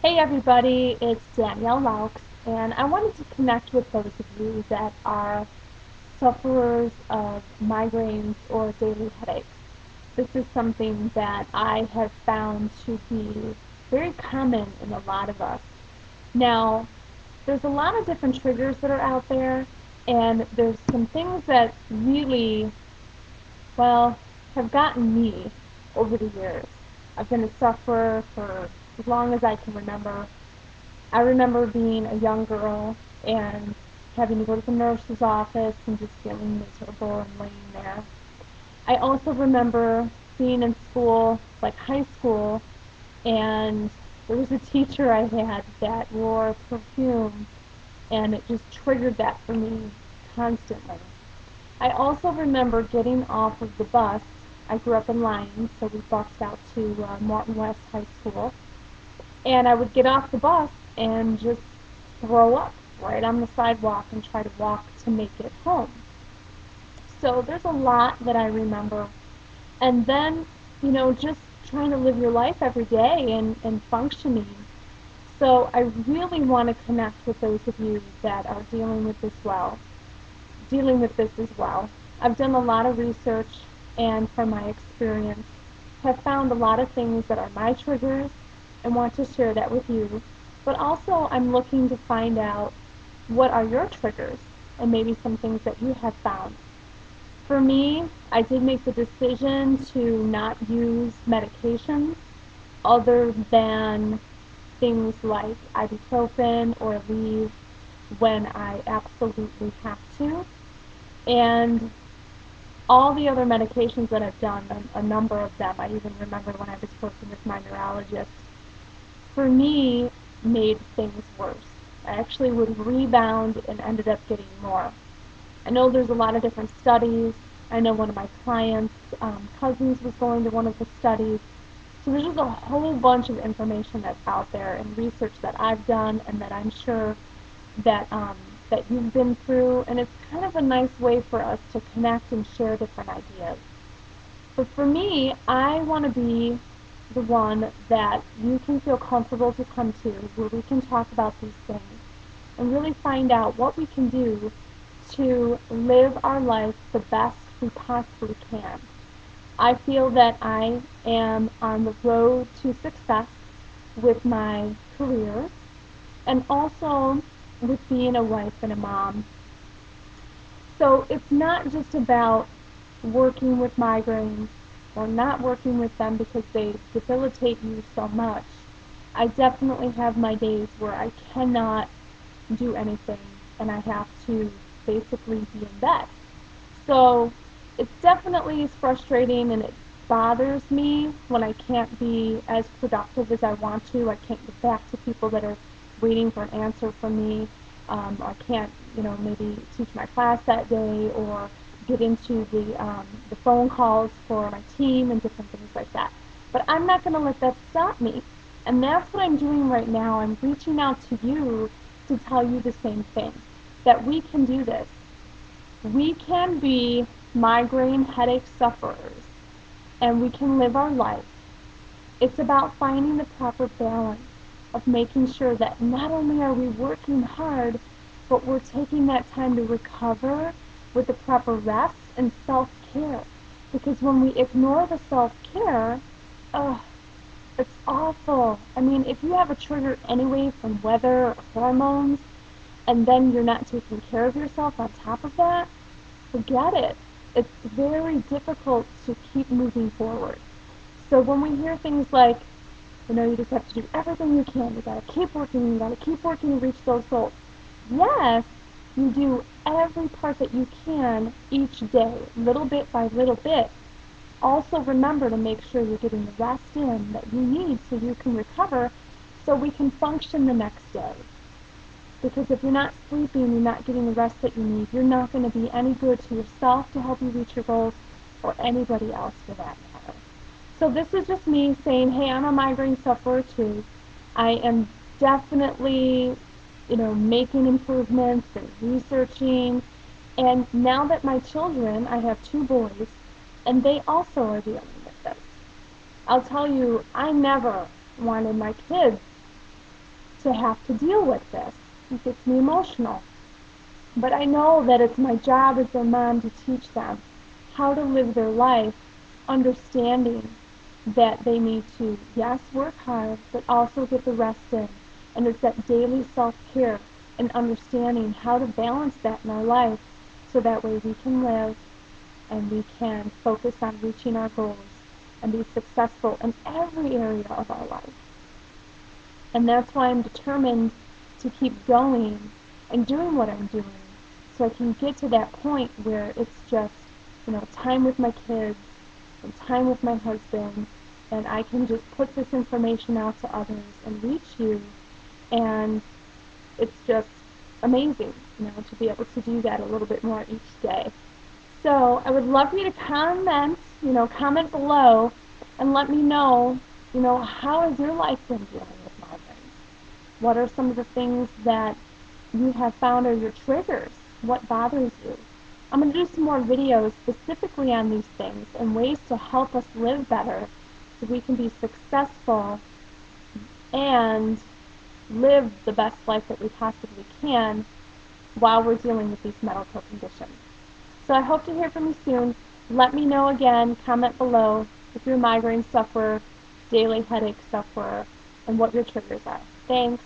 Hey everybody, it's Danielle Laux, and I wanted to connect with those of you that are sufferers of migraines or daily headaches. This is something that I have found to be very common in a lot of us. Now, there's a lot of different triggers that are out there, and there's some things that really, well, have gotten me over the years. I've been a sufferer for as long as I can remember. I remember being a young girl and having to go to the nurse's office and just feeling miserable and laying there. I also remember being in school, like high school, and there was a teacher I had that wore perfume, and it just triggered that for me constantly. I also remember getting off of the bus. I grew up in Lyons, so we bused out to Morton West High School, and I would get off the bus and just throw up right on the sidewalk and try to walk to make it home. So there's a lot that I remember. And then, just trying to live your life every day and functioning. So I really want to connect with those of you that are dealing with this as well. I've done a lot of research and from my experience have found a lot of things that are my triggers and want to share that with you. But also I'm looking to find out what are your triggers and maybe some things that you have found. For me, I did make the decision to not use medications other than things like ibuprofen or Aleve when I absolutely have to. And all the other medications that I've done, a number of them, I even remember when I was working with my neurologist, for me, made things worse. I actually would rebound and ended up getting more. I know there's a lot of different studies. I know one of my clients' cousins was going to one of the studies. So there's just a whole bunch of information that's out there and research that I've done and that I'm sure that that you've been through, and it's kind of a nice way for us to connect and share different ideas. But for me, I want to be the one that you can feel comfortable to come to, where we can talk about these things and really find out what we can do to live our life the best we possibly can. I feel that I am on the road to success with my career and also with being a wife and a mom. So it's not just about working with migraines or not working with them because they debilitate you so much. I definitely have my days where I cannot do anything and I have to basically be in bed. So it definitely is frustrating and it bothers me when I can't be as productive as I want to. I can't get back to people that are waiting for an answer from me. I can't, maybe teach my class that day or get into the phone calls for my team and different things like that. But I'm not going to let that stop me. And that's what I'm doing right now. I'm reaching out to you to tell you the same thing, that we can do this. We can be migraine headache sufferers and we can live our life. It's about finding the proper balance of making sure that not only are we working hard, but we're taking that time to recover with the proper rest and self-care. Because when we ignore the self-care, oh, it's awful. I mean, if you have a trigger anyway from weather or hormones, and then you're not taking care of yourself on top of that, forget it. It's very difficult to keep moving forward. So when we hear things like, you just have to do everything you can, you gotta keep working, you gotta keep working to reach those goals. Yes, you do every part that you can each day, little bit by little bit. Also remember to make sure you're getting the rest in that you need so you can recover so we can function the next day. Because if you're not sleeping, you're not getting the rest that you need, you're not going to be any good to yourself to help you reach your goals or anybody else for that matter. So this is just me saying, hey, I'm a migraine sufferer too. I am definitely, making improvements and researching. And now that my children, I have two boys, and they also are dealing with this. I'll tell you, I never wanted my kids to have to deal with this. It gets me emotional. But I know that it's my job as their mom to teach them how to live their life, understanding that they need to, yes, work hard, but also get the rest in. And it's that daily self-care and understanding how to balance that in our life so that way we can live and we can focus on reaching our goals and be successful in every area of our life. And that's why I'm determined to keep going and doing what I'm doing so I can get to that point where it's just, time with my kids and time with my husband, and I can just put this information out to others and reach you, and it's just amazing, to be able to do that a little bit more each day. So I would love for you to comment below and let me know, how has your life been dealing with migraines? What are some of the things that you have found are your triggers? What bothers you? I'm going to do some more videos specifically on these things and ways to help us live better so we can be successful and live the best life that we possibly can while we're dealing with these medical conditions. So I hope to hear from you soon. Let me know again, comment below if you're a migraine sufferer, daily headache sufferer, and what your triggers are. Thanks.